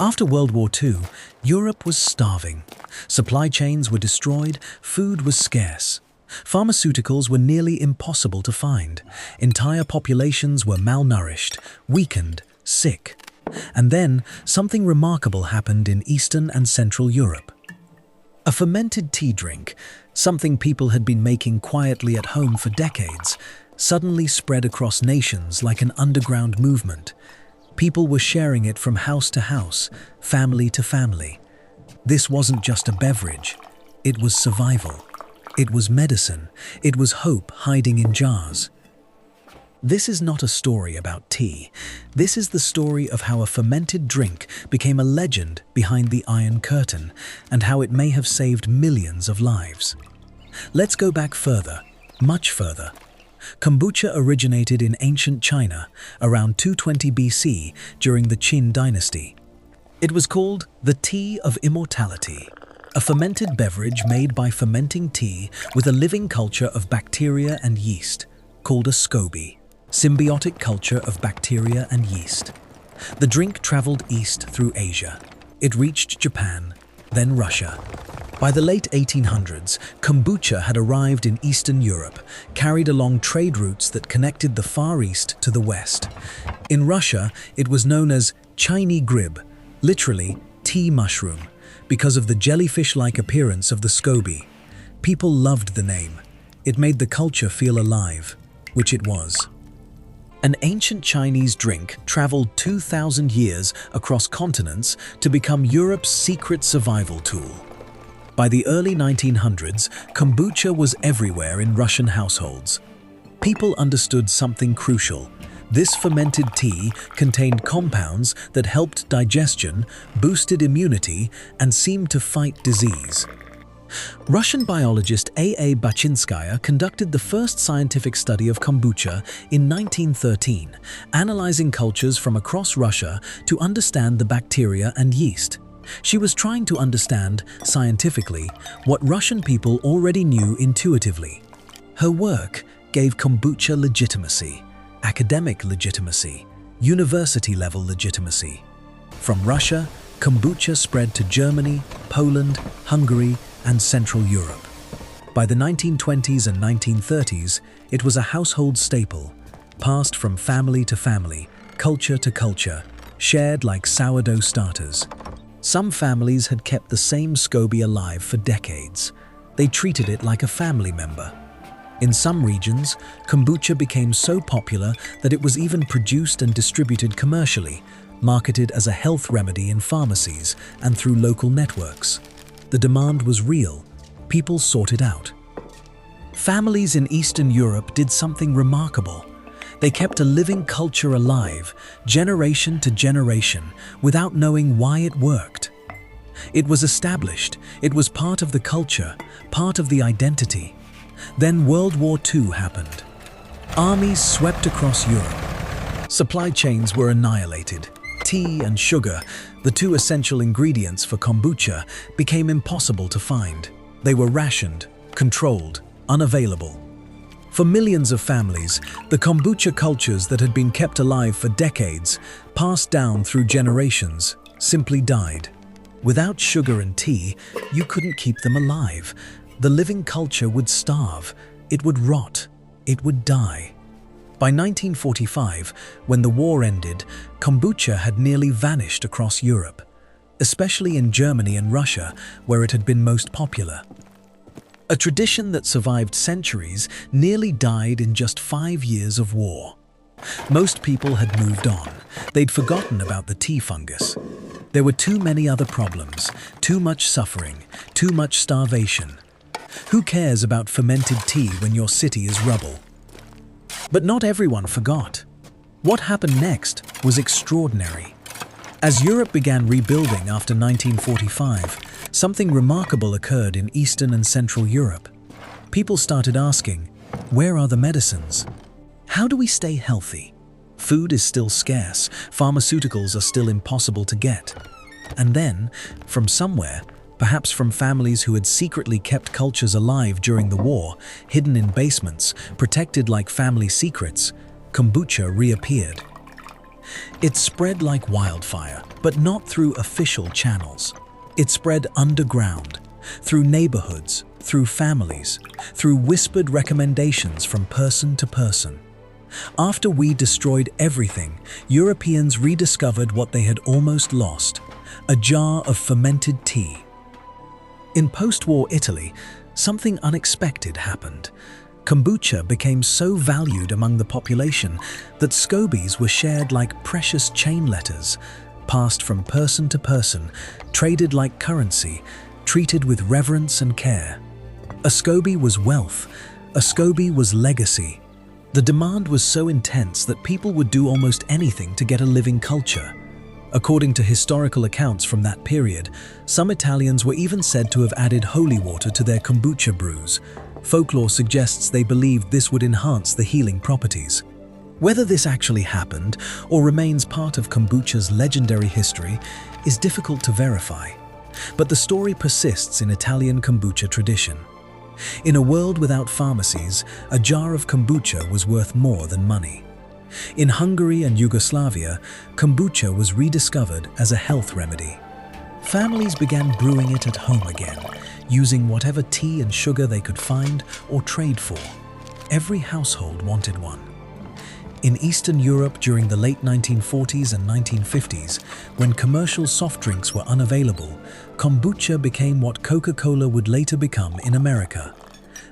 After World War II, Europe was starving. Supply chains were destroyed, food was scarce. Pharmaceuticals were nearly impossible to find. Entire populations were malnourished, weakened, sick. And then, something remarkable happened in Eastern and Central Europe. A fermented tea drink, something people had been making quietly at home for decades, suddenly spread across nations like an underground movement. People were sharing it from house to house, family to family. This wasn't just a beverage, it was survival. It was medicine. It was hope hiding in jars. This is not a story about tea. This is the story of how a fermented drink became a legend behind the Iron Curtain and how it may have saved millions of lives. Let's go back further, much further. Kombucha originated in ancient China around 220 BC during the Qin dynasty. It was called the tea of immortality. A fermented beverage made by fermenting tea with a living culture of bacteria and yeast, called a SCOBY, symbiotic culture of bacteria and yeast. The drink traveled east through Asia. It reached Japan, then Russia. By the late 1800s, kombucha had arrived in Eastern Europe, carried along trade routes that connected the Far East to the West. In Russia, it was known as Chini grib, literally tea mushroom, because of the jellyfish-like appearance of the SCOBY. People loved the name. It made the culture feel alive, which it was. An ancient Chinese drink traveled 2,000 years across continents to become Europe's secret survival tool. By the early 1900s, kombucha was everywhere in Russian households. People understood something crucial. This fermented tea contained compounds that helped digestion, boosted immunity, and seemed to fight disease. Russian biologist A. Bachinskaya conducted the first scientific study of kombucha in 1913, analyzing cultures from across Russia to understand the bacteria and yeast. She was trying to understand, scientifically, what Russian people already knew intuitively. Her work gave kombucha legitimacy. Academic legitimacy, university-level legitimacy. From Russia, kombucha spread to Germany, Poland, Hungary, and Central Europe. By the 1920s and 1930s, it was a household staple, passed from family to family, culture to culture, shared like sourdough starters. Some families had kept the same SCOBY alive for decades. They treated it like a family member. In some regions, kombucha became so popular that it was even produced and distributed commercially, marketed as a health remedy in pharmacies and through local networks. The demand was real. People sought it out. Families in Eastern Europe did something remarkable. They kept a living culture alive, generation to generation, without knowing why it worked. It was established. It was part of the culture, part of the identity. Then World War II happened. Armies swept across Europe. Supply chains were annihilated. Tea and sugar, the two essential ingredients for kombucha, became impossible to find. They were rationed, controlled, unavailable. For millions of families, the kombucha cultures that had been kept alive for decades, passed down through generations, simply died. Without sugar and tea, you couldn't keep them alive. The living culture would starve, it would rot, it would die. By 1945, when the war ended, kombucha had nearly vanished across Europe, especially in Germany and Russia, where it had been most popular. A tradition that survived centuries nearly died in just 5 years of war. Most people had moved on. They'd forgotten about the tea fungus. There were too many other problems, too much suffering, too much starvation. Who cares about fermented tea when your city is rubble? But not everyone forgot. What happened next was extraordinary. As Europe began rebuilding after 1945, something remarkable occurred in Eastern and Central Europe. People started asking, where are the medicines? How do we stay healthy? Food is still scarce, pharmaceuticals are still impossible to get. And then, from somewhere, perhaps from families who had secretly kept cultures alive during the war, hidden in basements, protected like family secrets, kombucha reappeared. It spread like wildfire, but not through official channels. It spread underground, through neighborhoods, through families, through whispered recommendations from person to person. After we destroyed everything, Europeans rediscovered what they had almost lost: a jar of fermented tea. In post-war Italy, something unexpected happened. Kombucha became so valued among the population that scobies were shared like precious chain letters, passed from person to person, traded like currency, treated with reverence and care. A SCOBY was wealth. A SCOBY was legacy. The demand was so intense that people would do almost anything to get a living culture. According to historical accounts from that period, some Italians were even said to have added holy water to their kombucha brews. Folklore suggests they believed this would enhance the healing properties. Whether this actually happened or remains part of kombucha's legendary history is difficult to verify. But the story persists in Italian kombucha tradition. In a world without pharmacies, a jar of kombucha was worth more than money. In Hungary and Yugoslavia, kombucha was rediscovered as a health remedy. Families began brewing it at home again, using whatever tea and sugar they could find or trade for. Every household wanted one. In Eastern Europe during the late 1940s and 1950s, when commercial soft drinks were unavailable, kombucha became what Coca-Cola would later become in America: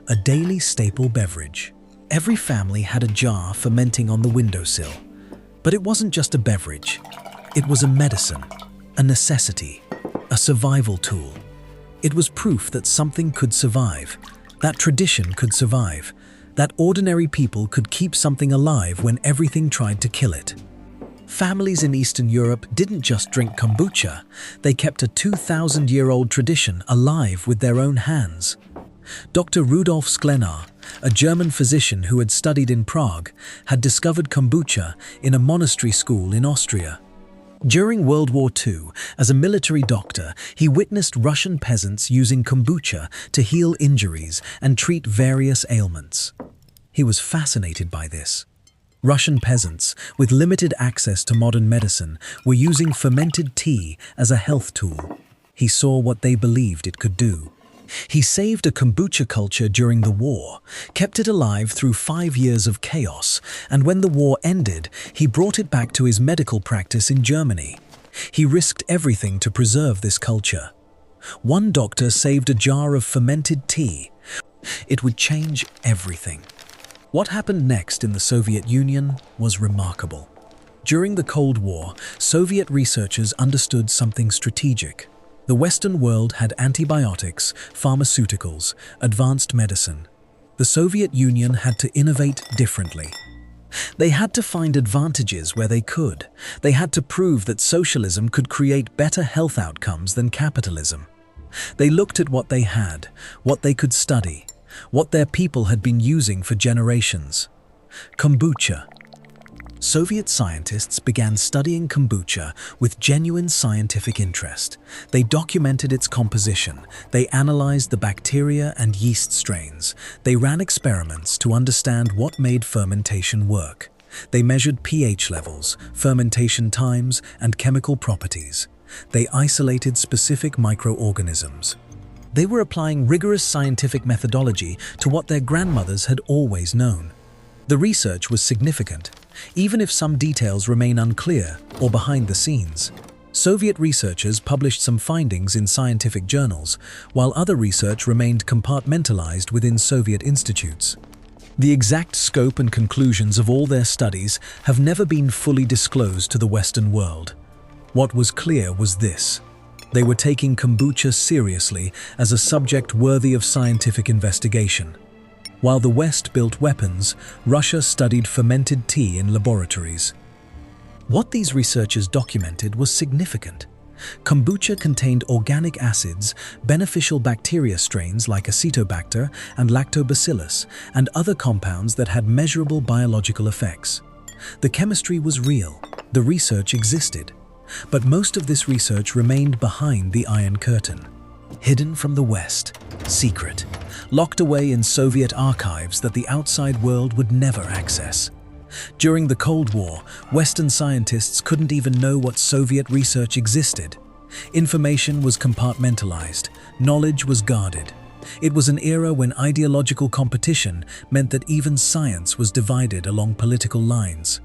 a daily staple beverage. Every family had a jar fermenting on the windowsill. But it wasn't just a beverage. It was a medicine, a necessity, a survival tool. It was proof that something could survive, that tradition could survive, that ordinary people could keep something alive when everything tried to kill it. Families in Eastern Europe didn't just drink kombucha, they kept a 2,000-year-old tradition alive with their own hands. Dr. Rudolf Sklenar, a German physician who had studied in Prague, had discovered kombucha in a monastery school in Austria. During World War II, as a military doctor, he witnessed Russian peasants using kombucha to heal injuries and treat various ailments. He was fascinated by this. Russian peasants, with limited access to modern medicine, were using fermented tea as a health tool. He saw what they believed it could do. He saved a kombucha culture during the war, kept it alive through 5 years of chaos, and when the war ended, he brought it back to his medical practice in Germany. He risked everything to preserve this culture. One doctor saved a jar of fermented tea. It would change everything. What happened next in the Soviet Union was remarkable. During the Cold War, Soviet researchers understood something strategic. The Western world had antibiotics, pharmaceuticals, advanced medicine. The Soviet Union had to innovate differently. They had to find advantages where they could. They had to prove that socialism could create better health outcomes than capitalism. They looked at what they had, what they could study, what their people had been using for generations. Kombucha. Soviet scientists began studying kombucha with genuine scientific interest. They documented its composition. They analyzed the bacteria and yeast strains. They ran experiments to understand what made fermentation work. They measured pH levels, fermentation times, and chemical properties. They isolated specific microorganisms. They were applying rigorous scientific methodology to what their grandmothers had always known. The research was significant, even if some details remain unclear or behind the scenes. Soviet researchers published some findings in scientific journals, while other research remained compartmentalized within Soviet institutes. The exact scope and conclusions of all their studies have never been fully disclosed to the Western world. What was clear was this: they were taking kombucha seriously as a subject worthy of scientific investigation. While the West built weapons, Russia studied fermented tea in laboratories. What these researchers documented was significant. Kombucha contained organic acids, beneficial bacteria strains like Acetobacter and Lactobacillus, and other compounds that had measurable biological effects. The chemistry was real, the research existed. But most of this research remained behind the Iron Curtain. Hidden from the West, secret, locked away in Soviet archives that the outside world would never access. During the Cold War, Western scientists couldn't even know what Soviet research existed. Information was compartmentalized, knowledge was guarded. It was an era when ideological competition meant that even science was divided along political lines.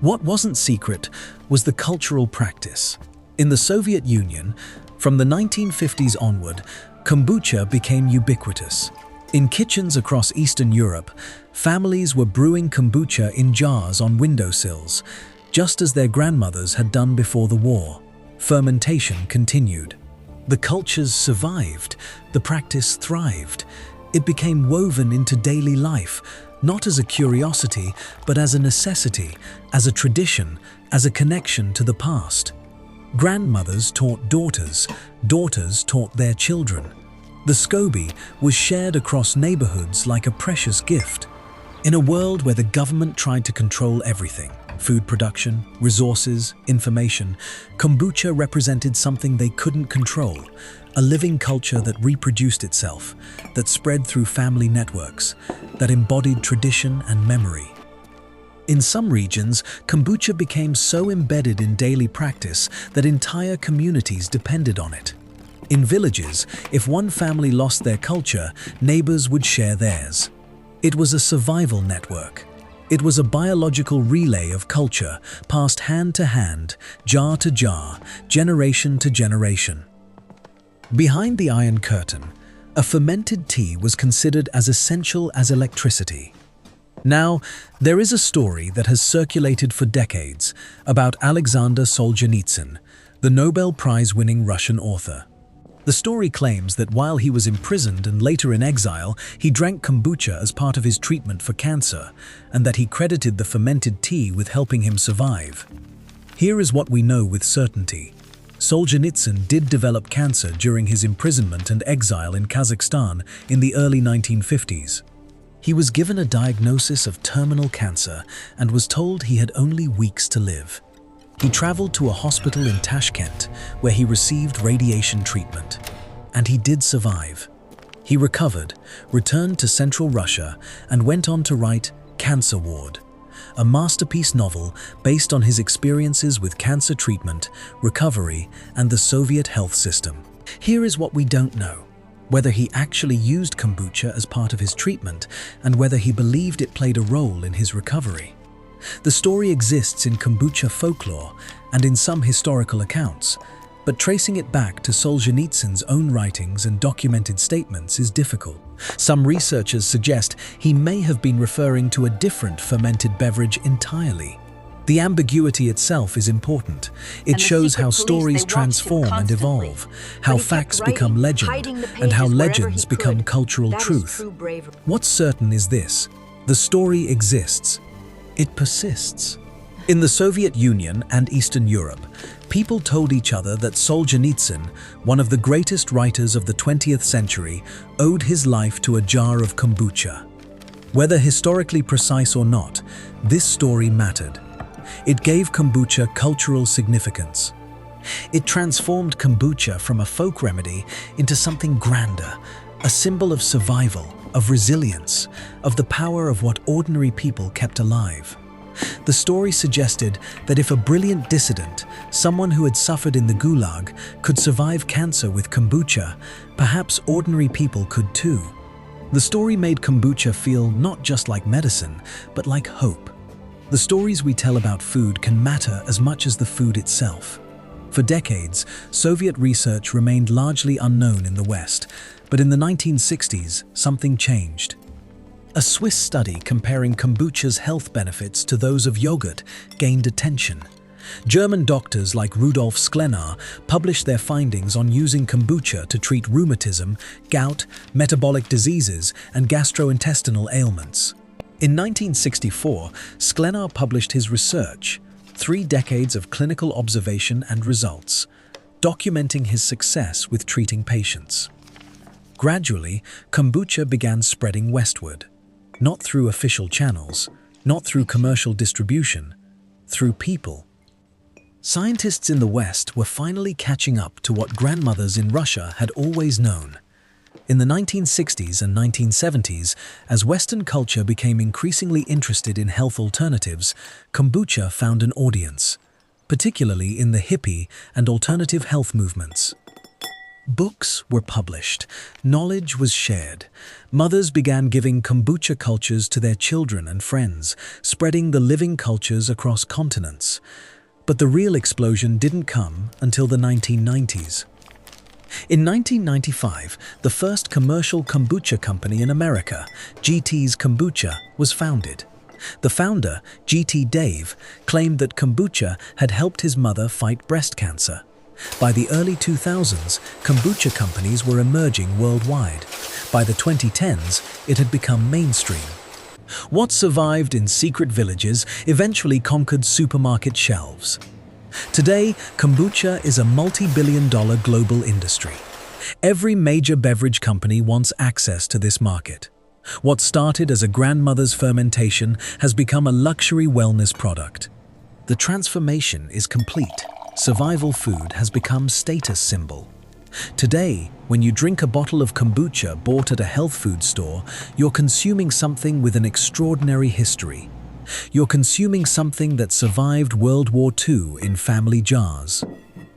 What wasn't secret was the cultural practice. In the Soviet Union, from the 1950s onward, kombucha became ubiquitous. In kitchens across Eastern Europe, families were brewing kombucha in jars on windowsills, just as their grandmothers had done before the war. Fermentation continued. The cultures survived, the practice thrived. It became woven into daily life, not as a curiosity, but as a necessity, as a tradition, as a connection to the past. Grandmothers taught daughters, daughters taught their children. The SCOBY was shared across neighborhoods like a precious gift. In a world where the government tried to control everything, food production, resources, information, kombucha represented something they couldn't control, a living culture that reproduced itself, that spread through family networks, that embodied tradition and memory. In some regions, kombucha became so embedded in daily practice that entire communities depended on it. In villages, if one family lost their culture, neighbors would share theirs. It was a survival network. It was a biological relay of culture, passed hand to hand, jar to jar, generation to generation. Behind the Iron Curtain, a fermented tea was considered as essential as electricity. Now, there is a story that has circulated for decades about Alexander Solzhenitsyn, the Nobel Prize-winning Russian author. The story claims that while he was imprisoned and later in exile, he drank kombucha as part of his treatment for cancer, and that he credited the fermented tea with helping him survive. Here is what we know with certainty. Solzhenitsyn did develop cancer during his imprisonment and exile in Kazakhstan in the early 1950s. He was given a diagnosis of terminal cancer and was told he had only weeks to live. He traveled to a hospital in Tashkent where he received radiation treatment. And he did survive. He recovered, returned to Central Russia, and went on to write Cancer Ward, a masterpiece novel based on his experiences with cancer treatment, recovery, and the Soviet health system. Here is what we don't know: whether he actually used kombucha as part of his treatment and whether he believed it played a role in his recovery. The story exists in kombucha folklore and in some historical accounts, but tracing it back to Solzhenitsyn's own writings and documented statements is difficult. Some researchers suggest he may have been referring to a different fermented beverage entirely. The ambiguity itself is important. It shows how stories transform and evolve, how facts become legend, and how legends become cultural truth. What's certain is this: the story exists. It persists. In the Soviet Union and Eastern Europe, people told each other that Solzhenitsyn, one of the greatest writers of the 20th century, owed his life to a jar of kombucha. Whether historically precise or not, this story mattered. It gave kombucha cultural significance. It transformed kombucha from a folk remedy into something grander, a symbol of survival, of resilience, of the power of what ordinary people kept alive. The story suggested that if a brilliant dissident, someone who had suffered in the Gulag, could survive cancer with kombucha, perhaps ordinary people could too. The story made kombucha feel not just like medicine, but like hope. The stories we tell about food can matter as much as the food itself. For decades, Soviet research remained largely unknown in the West, but in the 1960s, something changed. A Swiss study comparing kombucha's health benefits to those of yogurt gained attention. German doctors like Rudolf Sklenar published their findings on using kombucha to treat rheumatism, gout, metabolic diseases, and gastrointestinal ailments. In 1964, Sklenar published his research, 3 decades of clinical observation and results, documenting his success with treating patients. Gradually, kombucha began spreading westward, not through official channels, not through commercial distribution, through people. Scientists in the West were finally catching up to what grandmothers in Russia had always known. In the 1960s and 1970s, as Western culture became increasingly interested in health alternatives, kombucha found an audience, particularly in the hippie and alternative health movements. Books were published, knowledge was shared. Mothers began giving kombucha cultures to their children and friends, spreading the living cultures across continents. But the real explosion didn't come until the 1990s. In 1995, the first commercial kombucha company in America, GT's Kombucha, was founded. The founder, GT Dave, claimed that kombucha had helped his mother fight breast cancer. By the early 2000s, kombucha companies were emerging worldwide. By the 2010s, it had become mainstream. What survived in secret villages eventually conquered supermarket shelves. Today, kombucha is a multi-billion-dollar global industry. Every major beverage company wants access to this market. What started as a grandmother's fermentation has become a luxury wellness product. The transformation is complete. Survival food has become status symbol. Today, when you drink a bottle of kombucha bought at a health food store, you're consuming something with an extraordinary history. You're consuming something that survived World War II in family jars.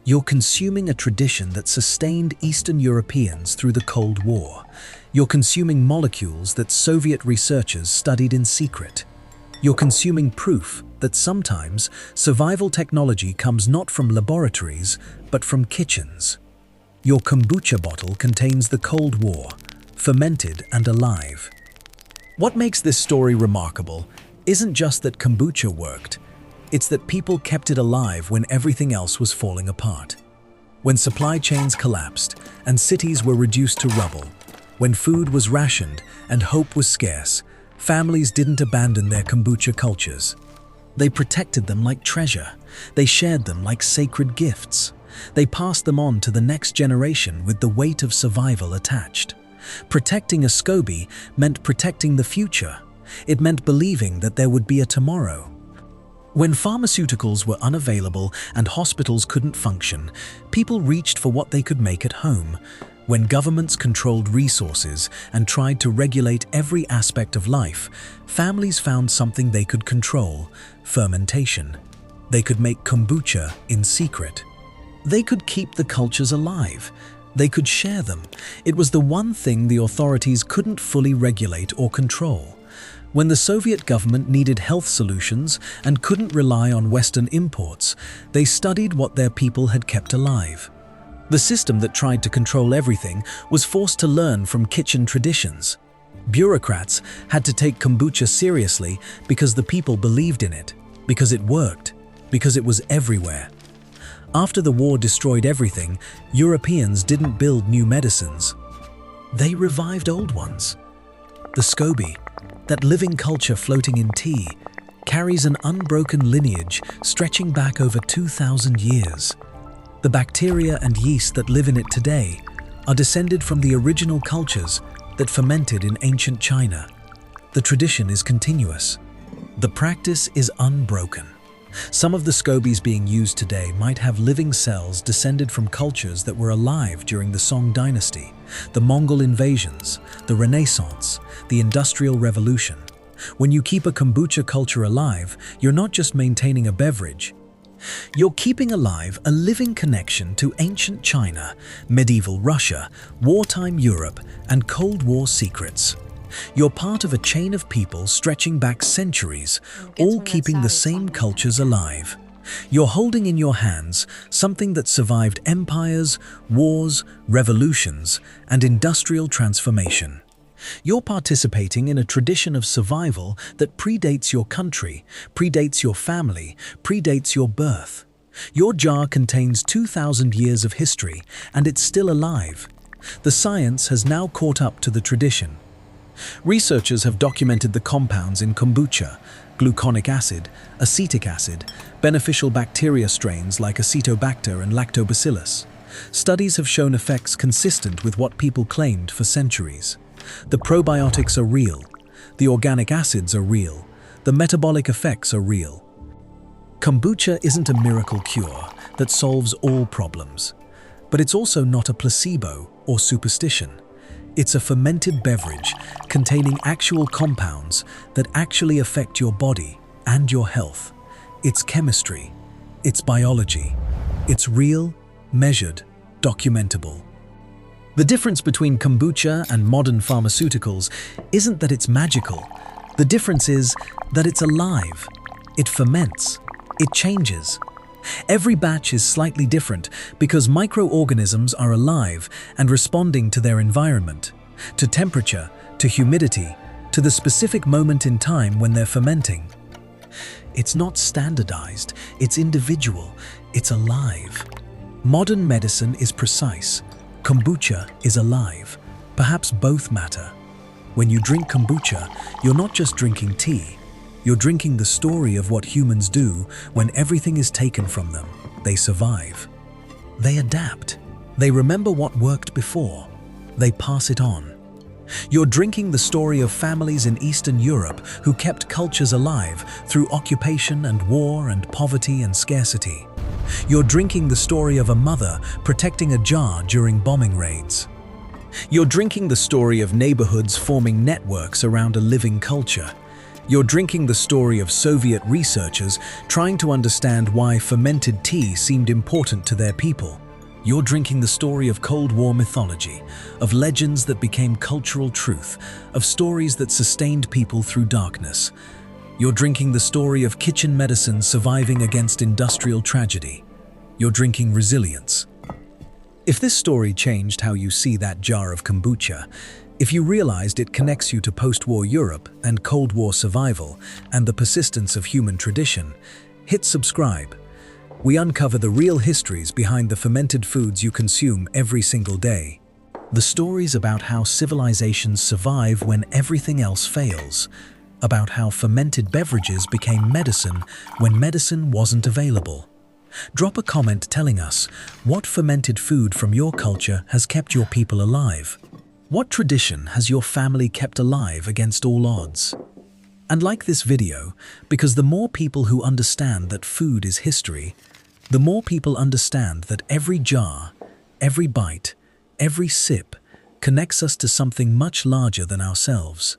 You're consuming a tradition that sustained Eastern Europeans through the Cold War. You're consuming molecules that Soviet researchers studied in secret. You're consuming proof that sometimes survival technology comes not from laboratories, but from kitchens. Your kombucha bottle contains the Cold War, fermented and alive. What makes this story remarkable isn't just that kombucha worked, it's that people kept it alive when everything else was falling apart. When supply chains collapsed and cities were reduced to rubble, when food was rationed and hope was scarce, families didn't abandon their kombucha cultures. They protected them like treasure. They shared them like sacred gifts. They passed them on to the next generation with the weight of survival attached. Protecting a SCOBY meant protecting the future. It meant believing that there would be a tomorrow. When pharmaceuticals were unavailable and hospitals couldn't function, people reached for what they could make at home. When governments controlled resources and tried to regulate every aspect of life, families found something they could control: fermentation. They could make kombucha in secret. They could keep the cultures alive. They could share them. It was the one thing the authorities couldn't fully regulate or control. When the Soviet government needed health solutions and couldn't rely on Western imports, they studied what their people had kept alive. The system that tried to control everything was forced to learn from kitchen traditions. Bureaucrats had to take kombucha seriously because the people believed in it, because it worked, because it was everywhere. After the war destroyed everything, Europeans didn't build new medicines. They revived old ones. The SCOBY, that living culture floating in tea, carries an unbroken lineage stretching back over 2,000 years. The bacteria and yeast that live in it today are descended from the original cultures that fermented in ancient China. The tradition is continuous. The practice is unbroken. Some of the SCOBYs being used today might have living cells descended from cultures that were alive during the Song dynasty, the Mongol invasions, the Renaissance, the Industrial Revolution. When you keep a kombucha culture alive, you're not just maintaining a beverage. You're keeping alive a living connection to ancient China, medieval Russia, wartime Europe, and Cold War secrets. You're part of a chain of people stretching back centuries, all keeping the same cultures alive. You're holding in your hands something that survived empires, wars, revolutions, and industrial transformation. You're participating in a tradition of survival that predates your country, predates your family, predates your birth. Your jar contains 2,000 years of history, and it's still alive. The science has now caught up to the tradition. Researchers have documented the compounds in kombucha: gluconic acid, acetic acid, beneficial bacteria strains like Acetobacter and Lactobacillus. Studies have shown effects consistent with what people claimed for centuries. The probiotics are real. The organic acids are real. The metabolic effects are real. Kombucha isn't a miracle cure that solves all problems, but it's also not a placebo or superstition. It's a fermented beverage containing actual compounds that actually affect your body and your health. It's chemistry, it's biology, it's real, measured, documentable. The difference between kombucha and modern pharmaceuticals isn't that it's magical. The difference is that it's alive. It ferments. It changes. Every batch is slightly different because microorganisms are alive and responding to their environment, to temperature, to humidity, to the specific moment in time when they're fermenting. It's not standardized, it's individual, it's alive. Modern medicine is precise. Kombucha is alive. Perhaps both matter. When you drink kombucha, you're not just drinking tea. You're drinking the story of what humans do when everything is taken from them. They survive. They adapt. They remember what worked before. They pass it on. You're drinking the story of families in Eastern Europe who kept cultures alive through occupation and war and poverty and scarcity. You're drinking the story of a mother protecting a jar during bombing raids. You're drinking the story of neighborhoods forming networks around a living culture. You're drinking the story of Soviet researchers trying to understand why fermented tea seemed important to their people. You're drinking the story of Cold War mythology, of legends that became cultural truth, of stories that sustained people through darkness. You're drinking the story of kitchen medicine surviving against industrial tragedy. You're drinking resilience. If this story changed how you see that jar of kombucha, if you realized it connects you to post-war Europe and Cold War survival and the persistence of human tradition, hit subscribe. We uncover the real histories behind the fermented foods you consume every single day. The stories about how civilizations survive when everything else fails. About how fermented beverages became medicine when medicine wasn't available. Drop a comment telling us what fermented food from your culture has kept your people alive. What tradition has your family kept alive against all odds? And like this video, because the more people who understand that food is history, the more people understand that every jar, every bite, every sip connects us to something much larger than ourselves.